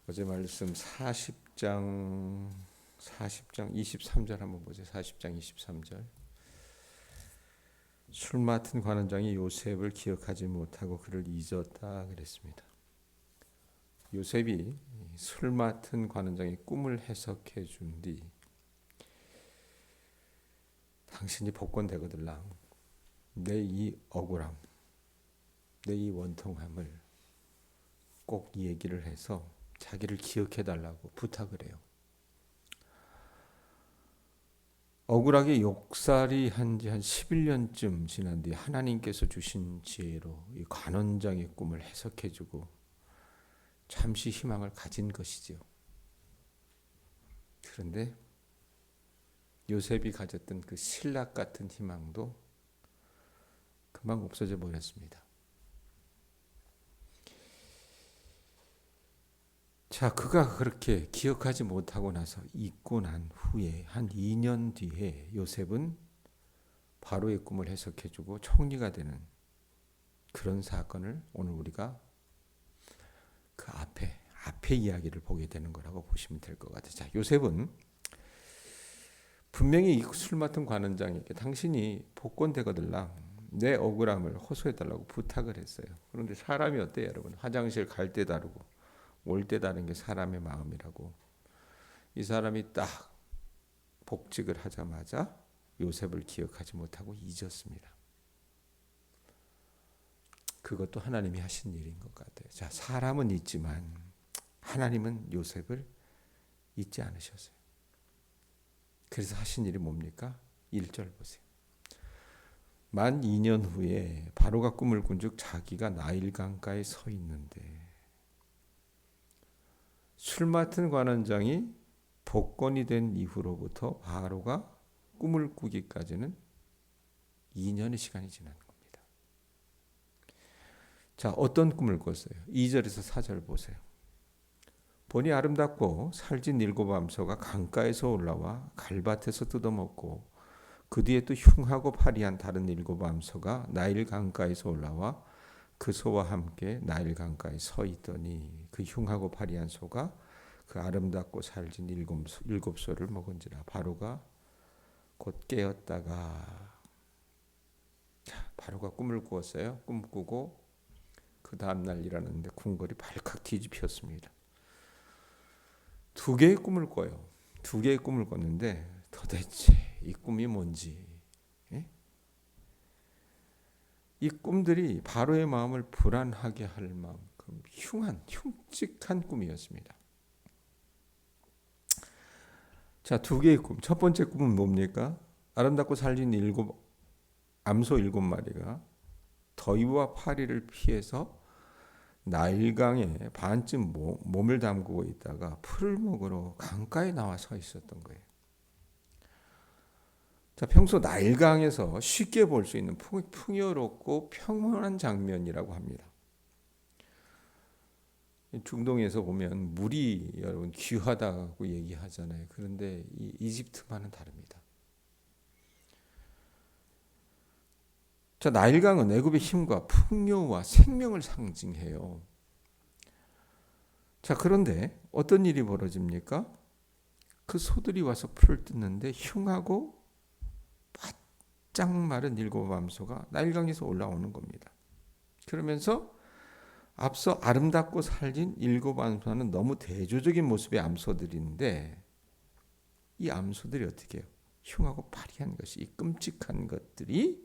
어제 말씀 40장 23절 한번 보세요. 40장 23절. 술 맡은 관원장이 요셉을 기억하지 못하고 그를 잊었다 그랬습니다. 요셉이 술 맡은 관원장의 꿈을 해석해 준 뒤 당신이 복권되거들랑 내 이 억울함, 내 이 원통함을 꼭 얘기를 해서 자기를 기억해 달라고 부탁을 해요. 억울하게 욕살이 한 지 한 11년쯤 지난 뒤 하나님께서 주신 지혜로 이 관원장의 꿈을 해석해주고 잠시 희망을 가진 것이지요. 그런데 요셉이 가졌던 그 신락 같은 희망도 금방 없어져 버렸습니다. 자, 그가 그렇게 기억하지 못하고 나서 잊고 난 후에 한 2년 뒤에 요셉은 바로의 꿈을 해석해주고 총리가 되는 그런 사건을 오늘 우리가 그 앞에 이야기를 보게 되는 거라고 보시면 될 것 같아요. 자, 요셉은 분명히 이 술 맡은 관원장에게 당신이 복권되거들랑 내 억울함을 호소해달라고 부탁을 했어요. 그런데 사람이 어때요, 여러분? 화장실 갈 때 다르고 올 때 다른 게 사람의 마음이라고. 이 사람이 딱 복직을 하자마자 요셉을 기억하지 못하고 잊었습니다. 그것도 하나님이 하신 일인 것 같아요. 자, 사람은 잊지만 하나님은 요셉을 잊지 않으셨어요. 그래서 하신 일이 뭡니까? 1절 보세요. 만 2년 후에 바로가 꿈을 꾼즉 자기가 나일 강가에 서 있는데 술 맡은 관원장이 복권이 된 이후로부터 바로가 꿈을 꾸기까지는 2년의 시간이 지난 겁니다. 자, 어떤 꿈을 꿨어요? 2절에서 4절 보세요. 보니 아름답고 살찐 7암소가 강가에서 올라와 갈밭에서 뜯어먹고 그 뒤에 또 흉하고 파리한 다른 7암소가 나일 강가에서 올라와 그 소와 함께 나일 강가에 서 있더니 그 흉하고 파리한 소가 그 아름답고 살진 7소를 먹은지라. 바로가 곧 깨었다가, 자, 바로가 꿈을 꾸었어요. 꿈 꾸고 그 다음날 일하는데 궁궐이 발칵 뒤집혔습니다. 2개의 꿈을 꿔요. 2개의 꿈을 꿨는데 도대체 이 꿈이 뭔지, 이 꿈들이 바로의 마음을 불안하게 할 만큼 흉측한 꿈이었습니다. 자, 2개의 꿈. 첫 번째 꿈은 뭡니까? 아름답고 살진 암소 7마리가 더위와 파리를 피해서 나일강에 반쯤 몸을 담그고 있다가 풀을 먹으러 강가에 나와 서 있었던 거예요. 자, 평소 나일강에서 쉽게 볼 수 있는 풍요롭고 평온한 장면이라고 합니다. 중동에서 보면 물이 여러분 귀하다고 얘기하잖아요. 그런데 이 이집트만은 다릅니다. 자, 나일강은 애굽의 힘과 풍요와 생명을 상징해요. 자, 그런데 어떤 일이 벌어집니까? 그 소들이 와서 풀을 뜯는데 흉하고 바짝 마른 7암소가 나일강에서 올라오는 겁니다. 그러면서 앞서 아름답고 살진 7암소는 너무 대조적인 모습의 암소들인데 이 암소들이 어떻게 해요? 흉하고 파리한 것이, 이 끔찍한 것들이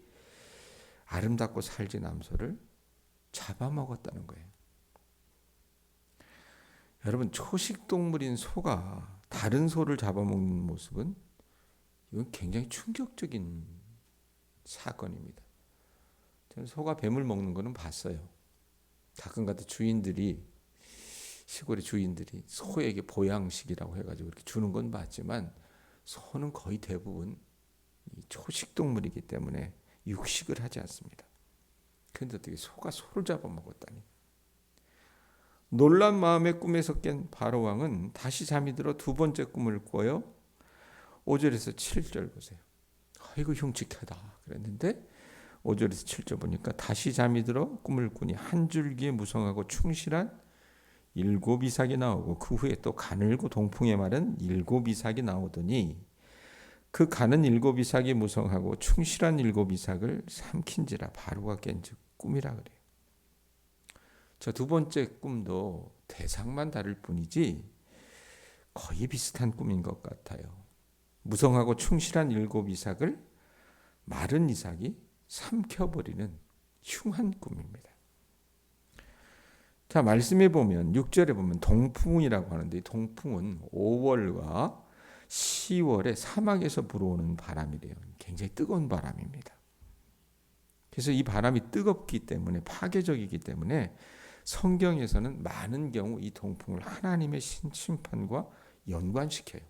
아름답고 살진 암소를 잡아먹었다는 거예요. 여러분, 초식동물인 소가 다른 소를 잡아먹는 모습은 이건 굉장히 충격적인 사건입니다. 저는 소가 뱀을 먹는 거는 봤어요. 가끔가다 시골의 주인들이 소에게 보양식이라고 해가지고 이렇게 주는 건 봤지만 소는 거의 대부분 초식동물이기 때문에 육식을 하지 않습니다. 그런데 어떻게 소가 소를 잡아먹었다니. 놀란 마음에 꿈에서 깬 바로 왕은 다시 잠이 들어 2번째 꿈을 꿔요. 5절에서 7절 보세요. 아이고 흉측하다 그랬는데 5절에서 7절 보니까 다시 잠이 들어 꿈을 꾸니 한 줄기에 무성하고 충실한 일곱 이삭이 나오고 그 후에 또 가늘고 동풍의 말은 일곱 이삭이 나오더니 그 가는 일곱 이삭이 무성하고 충실한 일곱 이삭을 삼킨지라 바로가 깬즉 꿈이라 그래요. 저 두 번째 꿈도 대상만 다를 뿐이지 거의 비슷한 꿈인 것 같아요. 무성하고 충실한 일곱 이삭을 마른 이삭이 삼켜버리는 흉한 꿈입니다. 자, 말씀해 보면 6절에 보면 동풍이라고 하는데 이 동풍은 5월과 10월에 사막에서 불어오는 바람이래요. 굉장히 뜨거운 바람입니다. 그래서 이 바람이 뜨겁기 때문에 파괴적이기 때문에 성경에서는 많은 경우 이 동풍을 하나님의 심판과 연관시켜요.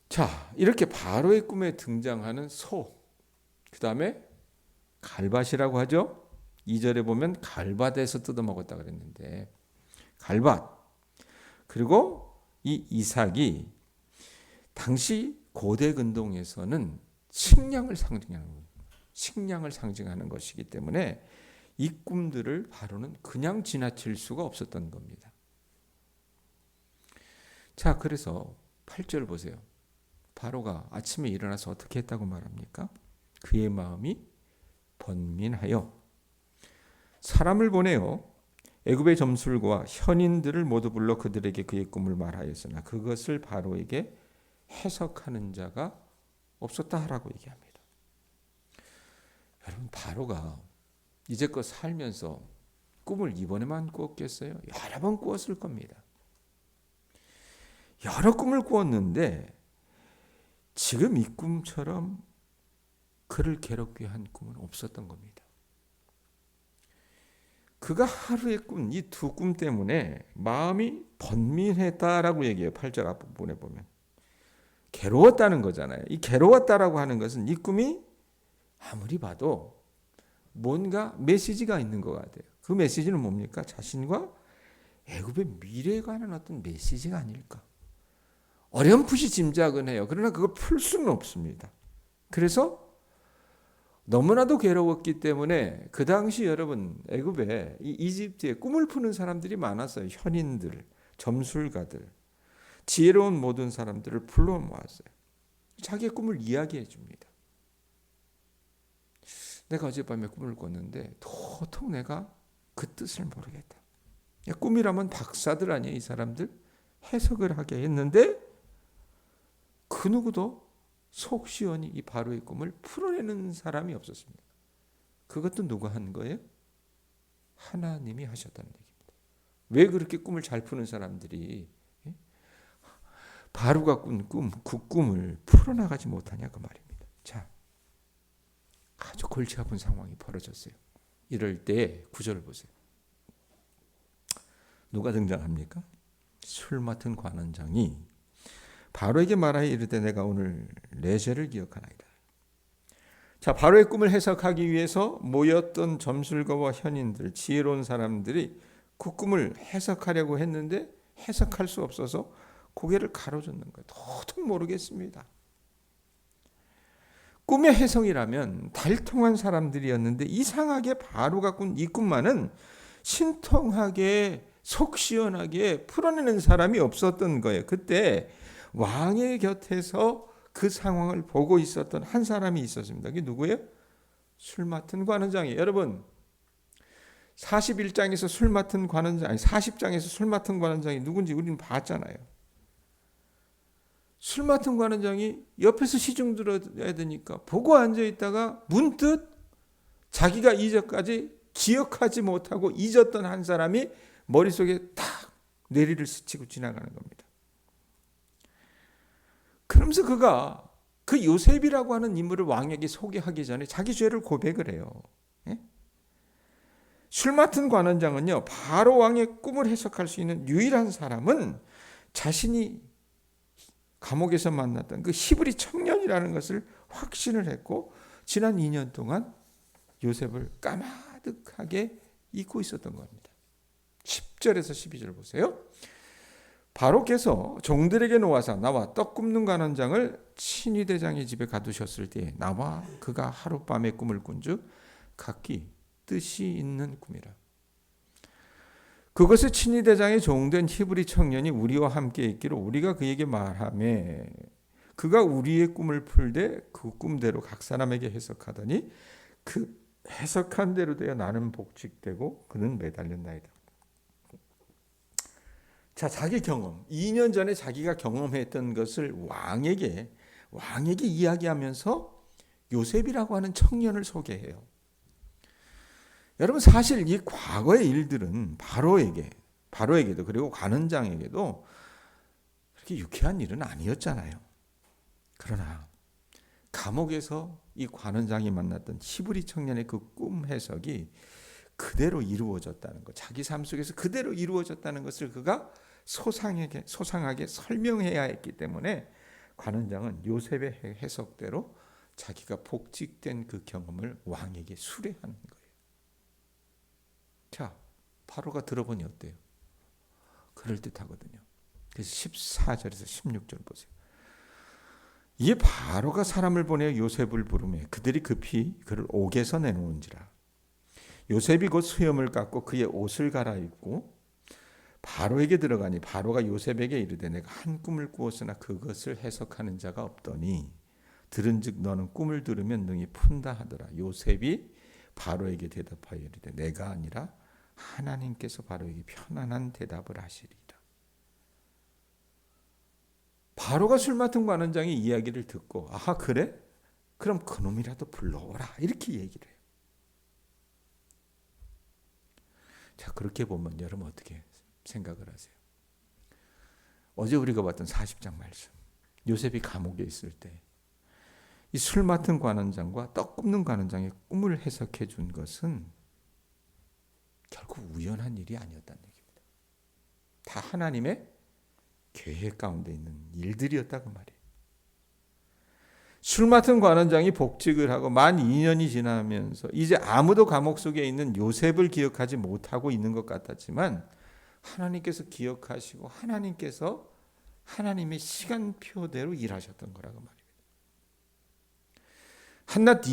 자, 이렇게 바로의 꿈에 등장하는 소, 그 다음에 갈밭이라고 하죠. 2절에 보면 갈밭에서 뜯어먹었다 그랬는데 갈밭, 그리고 이 이삭이 당시 고대 근동에서는 식량을 상징하는 것이기 때문에 이 꿈들을 바로는 그냥 지나칠 수가 없었던 겁니다. 자, 그래서 8절 보세요. 바로가 아침에 일어나서 어떻게 했다고 말합니까? 그의 마음이 번민하여 사람을 보내어 애굽의 점술과 현인들을 모두 불러 그들에게 그의 꿈을 말하였으나 그것을 바로에게 해석하는 자가 없었다라고 얘기합니다. 여러분, 바로가 이제껏 살면서 꿈을 이번에만 꾸었겠어요? 여러 번 꾸었을 겁니다. 여러 꿈을 꾸었는데 지금 이 꿈처럼 그를 괴롭게 한 꿈은 없었던 겁니다. 그가 하루의 꿈, 이 두 꿈 때문에 마음이 번민했다라고 얘기해요. 8절 앞부분에 보면. 괴로웠다는 거잖아요. 이 괴로웠다라고 하는 것은 이 꿈이 아무리 봐도 뭔가 메시지가 있는 것 같아요. 그 메시지는 뭡니까? 자신과 애굽의 미래에 관한 어떤 메시지가 아닐까. 어렴풋이 짐작은 해요. 그러나 그걸 풀 수는 없습니다. 그래서 너무나도 괴로웠기 때문에 그 당시 여러분 애굽에 이집트에 꿈을 푸는 사람들이 많았어요. 현인들, 점술가들, 지혜로운 모든 사람들을 불러 모았어요. 자기의 꿈을 이야기해 줍니다. 내가 어젯밤에 꿈을 꿨는데 도통 내가 그 뜻을 모르겠다. 꿈이라면 박사들 아니에요, 이 사람들? 해석을 하게 했는데 그 누구도 속 시원히 이 바로의 꿈을 풀어내는 사람이 없었습니다. 그것도 누가 한 거예요? 하나님이 하셨다는 얘기입니다. 왜 그렇게 꿈을 잘 푸는 사람들이 바로가 꾼 꿈, 그 꿈을 풀어나가지 못하냐 그 말입니다. 자, 아주 골치 아픈 상황이 벌어졌어요. 이럴 때 9절을 보세요. 누가 등장합니까? 술 맡은 관원장이 바로에게 말하여 이르되 내가 오늘 내 죄를 기억하나이다. 자, 바로의 꿈을 해석하기 위해서 모였던 점술가와 현인들, 지혜로운 사람들이 그 꿈을 해석하려고 했는데 해석할 수 없어서 고개를 가로젓는 거예요. 도통 모르겠습니다. 꿈의 해석이라면 달통한 사람들이었는데 이상하게 바로가 꾼 이 꿈만은 신통하게 속 시원하게 풀어내는 사람이 없었던 거예요. 그때 왕의 곁에서 그 상황을 보고 있었던 한 사람이 있었습니다. 그게 누구예요? 술 맡은 관원장이에요. 여러분 41장에서 술 맡은 관원장, 아니 40장에서 술 맡은 관원장이 누군지 우리는 봤잖아요. 술 맡은 관원장이 옆에서 시중 들어야 되니까 보고 앉아있다가 문득 자기가 이전까지 기억하지 못하고 잊었던 한 사람이 머릿속에 탁 뇌리를 스치고 지나가는 겁니다. 그러면서 그가 그 요셉이라고 하는 인물을 왕에게 소개하기 전에 자기 죄를 고백을 해요. 예? 술 맡은 관원장은요, 바로 왕의 꿈을 해석할 수 있는 유일한 사람은 자신이 감옥에서 만났던 그 히브리 청년이라는 것을 확신을 했고 지난 2년 동안 요셉을 까마득하게 잊고 있었던 겁니다. 10절에서 12절 보세요. 바로께서 종들에게 놓아서 나와 떡 굽는 관원장을 친위대장의 집에 가두셨을 때에 나와 그가 하룻밤에 꿈을 꾼즉 각기 뜻이 있는 꿈이라. 그것을 친위대장에 종된 히브리 청년이 우리와 함께 있기로 우리가 그에게 말하며 그가 우리의 꿈을 풀되 그 꿈대로 각 사람에게 해석하더니 그 해석한 대로 되어 나는 복직되고 그는 매달렸나이다. 자, 자기 경험, 2년 전에 자기가 경험했던 것을 왕에게 이야기하면서 요셉이라고 하는 청년을 소개해요. 여러분, 사실 이 과거의 일들은 바로에게도 그리고 관원장에게도 그렇게 유쾌한 일은 아니었잖아요. 그러나 감옥에서 이 관원장이 만났던 히브리 청년의 그 꿈 해석이 그대로 이루어졌다는 것, 자기 삶 속에서 그대로 이루어졌다는 것을 그가 소상하게 설명해야 했기 때문에 관원장은 요셉의 해석대로 자기가 복직된 그 경험을 왕에게 수레하는 거예요. 자, 바로가 들어보니 어때요? 그럴듯하거든요. 그래서 14절에서 16절 보세요. 이에 바로가 사람을 보내 요셉을 부르매 그들이 급히 그를 옥에서 내놓은지라. 요셉이 곧 수염을 깎고 그의 옷을 갈아입고 바로에게 들어가니 바로가 요셉에게 이르되 내가 한 꿈을 꾸었으나 그것을 해석하는 자가 없더니 들은즉 너는 꿈을 들으면 능히 푼다 하더라. 요셉이 바로에게 대답하여 이르되 내가 아니라 하나님께서 바로에게 편안한 대답을 하시리라. 바로가 술 맡은 관원장의 이야기를 듣고 아하 그래? 그럼 그놈이라도 불러오라 이렇게 얘기를 해요. 자, 그렇게 보면 여러분 어떻게 생각을 하세요? 어제 우리가 봤던 40장 말씀, 요셉이 감옥에 있을 때 이 술 맡은 관원장과 떡 굽는 관원장의 꿈을 해석해 준 것은 결국 우연한 일이 아니었다는 얘기입니다. 다 하나님의 계획 가운데 있는 일들이었다고 말이에요. 술 맡은 관원장이 복직을 하고 만 2년이 지나면서 이제 아무도 감옥 속에 있는 요셉을 기억하지 못하고 있는 것 같았지만 하나님께서 기억하시고 하나님께서 하나님의 시간표대로 일하셨던 거라고 말입니다. 한낱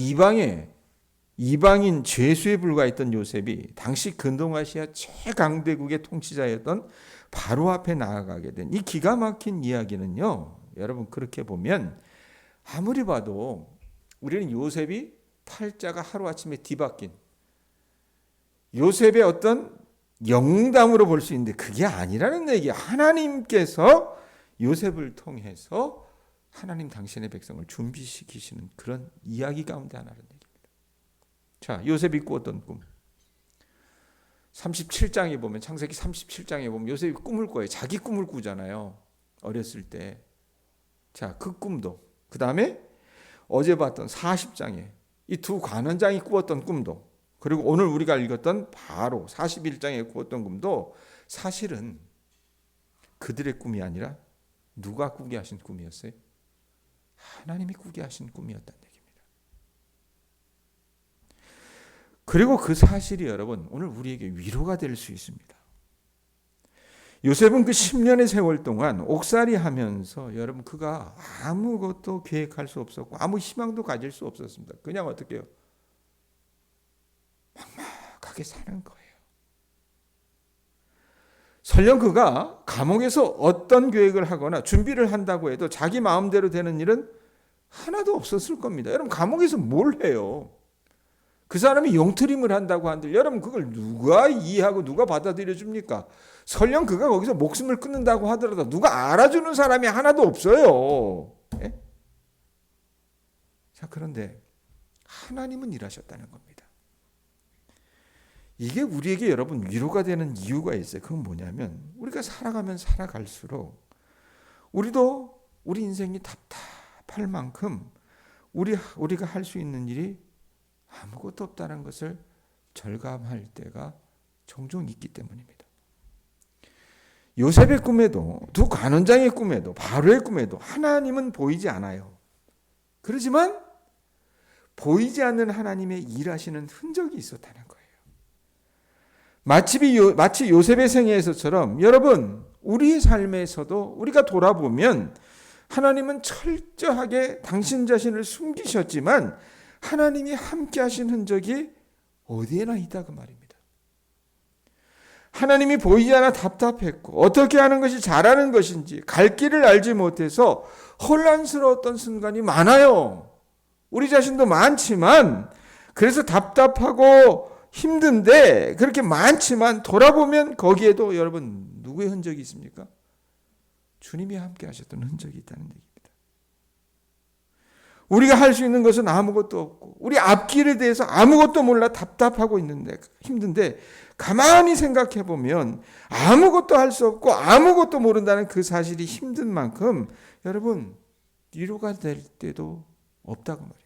이방인 죄수에 불과했던 요셉이 당시 근동아시아 최강대국의 통치자였던 바로 앞에 나아가게 된 이 기가 막힌 이야기는요, 여러분 그렇게 보면 아무리 봐도 우리는 요셉이 팔자가 하루아침에 뒤바뀐 요셉의 어떤 영웅담으로 볼 수 있는데 그게 아니라는 얘기예요. 하나님께서 요셉을 통해서 하나님 당신의 백성을 준비시키시는 그런 이야기 가운데 하나라는 얘기입니다. 자, 요셉이 꾸었던 꿈. 37장에 보면 창세기 37장에 보면 요셉이 꿈을 꿔요. 자기 꿈을 꾸잖아요. 어렸을 때. 자, 그 꿈도. 그 다음에 어제 봤던 40장에 이 두 관원장이 꾸었던 꿈도. 그리고 오늘 우리가 읽었던 바로 41장에 꾸었던 꿈도 사실은 그들의 꿈이 아니라 누가 꾸게 하신 꿈이었어요? 하나님이 꾸게 하신 꿈이었다는 얘기입니다. 그리고 그 사실이 여러분 오늘 우리에게 위로가 될 수 있습니다. 요셉은 그 10년의 세월 동안 옥살이 하면서 여러분 그가 아무것도 계획할 수 없었고 아무 희망도 가질 수 없었습니다. 그냥 어떻게 해요? 막막하게 사는 거예요. 설령 그가 감옥에서 어떤 계획을 하거나 준비를 한다고 해도 자기 마음대로 되는 일은 하나도 없었을 겁니다. 여러분 감옥에서 뭘 해요? 그 사람이 용트림을 한다고 한들 여러분 그걸 누가 이해하고 누가 받아들여 줍니까? 설령 그가 거기서 목숨을 끊는다고 하더라도 누가 알아주는 사람이 하나도 없어요. 예? 자, 그런데 하나님은 일하셨다는 겁니다. 이게 우리에게 여러분 위로가 되는 이유가 있어요. 그건 뭐냐면 우리가 살아가면 살아갈수록 우리도 우리 인생이 답답할 만큼 우리가 할 수 있는 일이 아무것도 없다는 것을 절감할 때가 종종 있기 때문입니다. 요셉의 꿈에도 두 관원장의 꿈에도 바로의 꿈에도 하나님은 보이지 않아요. 그렇지만 보이지 않는 하나님의 일하시는 흔적이 있었다는 거예요. 마치 요셉의 생애에서처럼 여러분 우리의 삶에서도 우리가 돌아보면 하나님은 철저하게 당신 자신을 숨기셨지만 하나님이 함께 하신 흔적이 어디에나 있다 그 말입니다. 하나님이 보이지 않아 답답했고 어떻게 하는 것이 잘하는 것인지 갈 길을 알지 못해서 혼란스러웠던 순간이 많아요. 우리 자신도 많지만 그래서 답답하고 힘든데 그렇게 많지만 돌아보면 거기에도 여러분 누구의 흔적이 있습니까? 주님이 함께 하셨던 흔적이 있다는 얘기입니다. 우리가 할 수 있는 것은 아무것도 없고 우리 앞길에 대해서 아무것도 몰라 답답하고 있는데 힘든데 가만히 생각해 보면 아무것도 할 수 없고 아무것도 모른다는 그 사실이 힘든 만큼 여러분 위로가 될 때도 없다고 말입니다.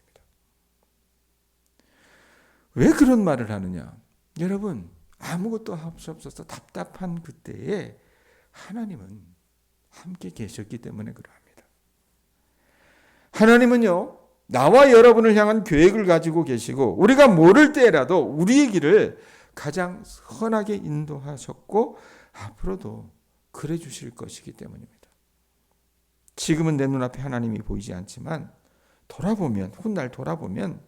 왜 그런 말을 하느냐? 여러분 아무것도 할 수 없어서 답답한 그때에 하나님은 함께 계셨기 때문에 그러합니다. 하나님은요 나와 여러분을 향한 계획을 가지고 계시고 우리가 모를 때라도 우리의 길을 가장 선하게 인도하셨고 앞으로도 그래 주실 것이기 때문입니다. 지금은 내 눈앞에 하나님이 보이지 않지만 돌아보면 훗날 돌아보면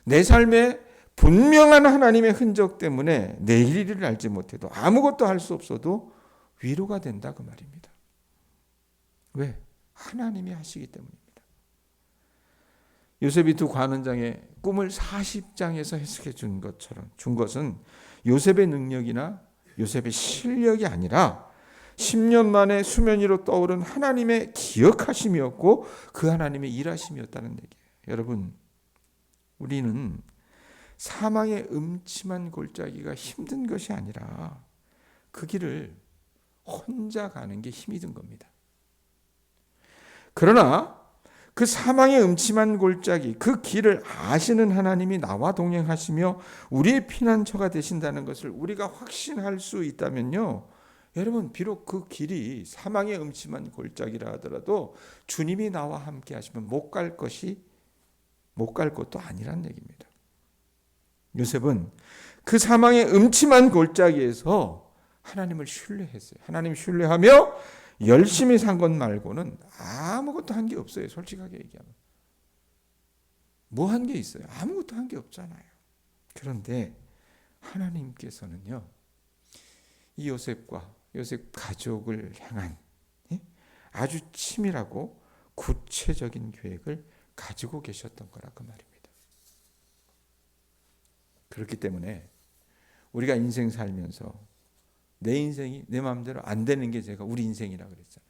내 삶에 분명한 하나님의 흔적 때문에 내일 일을 알지 못해도 아무것도 할 수 없어도 위로가 된다 그 말입니다. 왜? 하나님이 하시기 때문입니다. 요셉이 두 관원장의 꿈을 40장에서 해석해 준 것은 요셉의 능력이나 요셉의 실력이 아니라 10년 만에 수면 위로 떠오른 하나님의 기억하심이었고 그 하나님의 일하심이었다는 얘기예요. 여러분 우리는 사망의 음침한 골짜기가 힘든 것이 아니라 그 길을 혼자 가는 게 힘이 든 겁니다. 그러나 그 사망의 음침한 골짜기, 그 길을 아시는 하나님이 나와 동행하시며 우리의 피난처가 되신다는 것을 우리가 확신할 수 있다면요. 여러분 비록 그 길이 사망의 음침한 골짜기라 하더라도 주님이 나와 함께 하시면 못 갈 것도 아니란 얘기입니다. 요셉은 그 사망의 음침한 골짜기에서 하나님을 신뢰했어요. 하나님 신뢰하며 열심히 산 것 말고는 아무것도 한 게 없어요. 솔직하게 얘기하면. 뭐 한 게 있어요? 아무것도 한 게 없잖아요. 그런데 하나님께서는요. 이 요셉과 요셉 가족을 향한 아주 치밀하고 구체적인 계획을 가지고 계셨던 거라 그 말입니다. 그렇기 때문에 우리가 인생 살면서 내 인생이 내 마음대로 안 되는 게 제가 우리 인생이라고 그랬잖아요.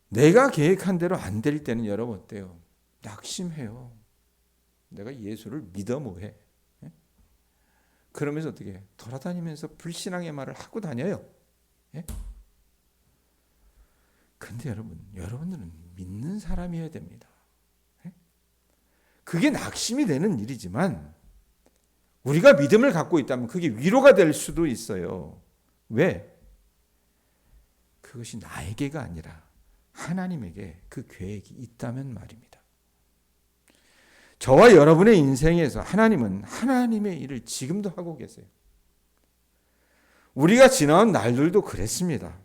내가 계획한 대로 안 될 때는 여러분 어때요? 낙심해요. 내가 예수를 믿어 뭐해? 그러면서 어떻게 해? 돌아다니면서 불신앙의 말을 하고 다녀요. 그런데 여러분들은 믿는 사람이어야 됩니다. 그게 낙심이 되는 일이지만 우리가 믿음을 갖고 있다면 그게 위로가 될 수도 있어요. 왜? 그것이 나에게가 아니라 하나님에게 그 계획이 있다면 말입니다. 저와 여러분의 인생에서 하나님은 하나님의 일을 지금도 하고 계세요. 우리가 지나온 날들도 그랬습니다.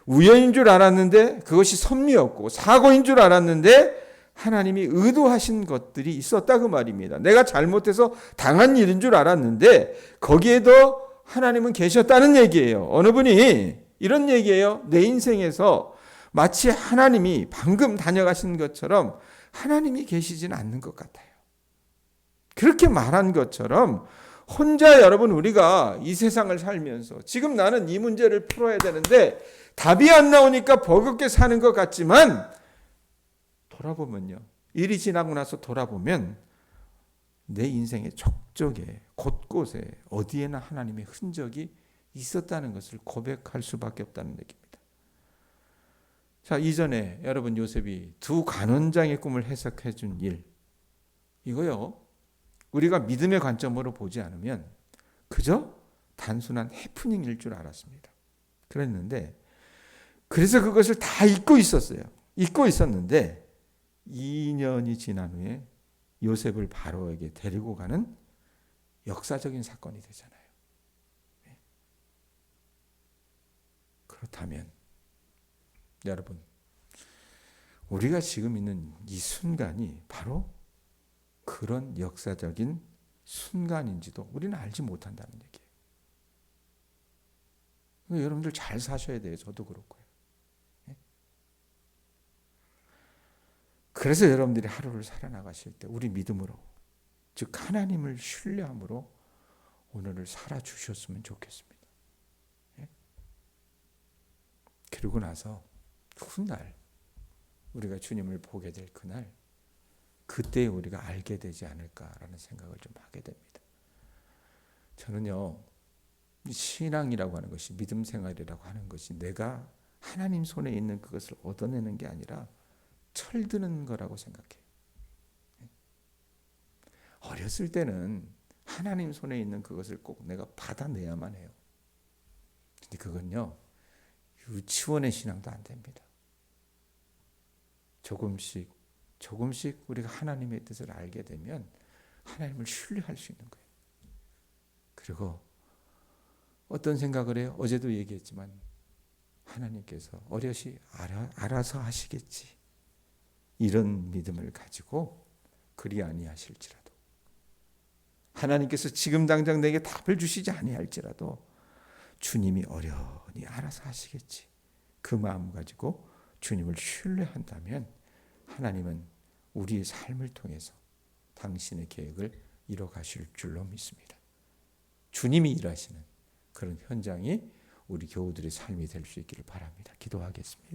우연인 줄 알았는데 그것이 섭리였고 사고인 줄 알았는데 하나님이 의도하신 것들이 있었다 그 말입니다. 내가 잘못해서 당한 일인 줄 알았는데 거기에도 하나님은 계셨다는 얘기예요. 어느 분이 이런 얘기예요. 내 인생에서 마치 하나님이 방금 다녀가신 것처럼 하나님이 계시지는 않는 것 같아요. 그렇게 말한 것처럼 혼자 여러분 우리가 이 세상을 살면서 지금 나는 이 문제를 풀어야 되는데 답이 안 나오니까 버겁게 사는 것 같지만 돌아보면요. 일이 지나고 나서 돌아보면 내 인생의 족적에 곳곳에 어디에나 하나님의 흔적이 있었다는 것을 고백할 수밖에 없다는 얘기입니다. 자, 이전에 여러분 요셉이 두 간원장의 꿈을 해석해 준 일 이거요. 우리가 믿음의 관점으로 보지 않으면 그저 단순한 해프닝일 줄 알았습니다. 그랬는데 그래서 그것을 다 잊고 있었어요. 잊고 있었는데 2년이 지난 후에 요셉을 바로에게 데리고 가는 역사적인 사건이 되잖아요. 그렇다면 여러분 우리가 지금 있는 이 순간이 바로 그런 역사적인 순간인지도 우리는 알지 못한다는 얘기예요. 여러분들 잘 사셔야 돼요. 저도 그렇고요. 그래서 여러분들이 하루를 살아나가실 때 우리 믿음으로, 즉 하나님을 신뢰함으로 오늘을 살아주셨으면 좋겠습니다. 그러고 나서 훗날 우리가 주님을 보게 될 그날, 그때 우리가 알게 되지 않을까라는 생각을 좀 하게 됩니다. 저는요, 신앙이라고 하는 것이, 믿음 생활이라고 하는 것이 내가 하나님 손에 있는 그것을 얻어내는 게 아니라 철드는 거라고 생각해요. 어렸을 때는 하나님 손에 있는 그것을 꼭 내가 받아내야만 해요. 근데 그건요, 유치원의 신앙도 안 됩니다. 조금씩 우리가 하나님의 뜻을 알게 되면 하나님을 신뢰할 수 있는 거예요. 그리고 어떤 생각을 해요? 어제도 얘기했지만 하나님께서 어려시 알아서 하시겠지, 이런 믿음을 가지고 그리 아니하실지라도, 하나님께서 지금 당장 내게 답을 주시지 아니할지라도 주님이 어련히 알아서 하시겠지, 그 마음 가지고 주님을 신뢰한다면 하나님은 우리의 삶을 통해서 당신의 계획을 이뤄 가실 줄로 믿습니다. 주님이 일하시는 그런 현장이 우리 교우들의 삶이 될 수 있기를 바랍니다. 기도하겠습니다.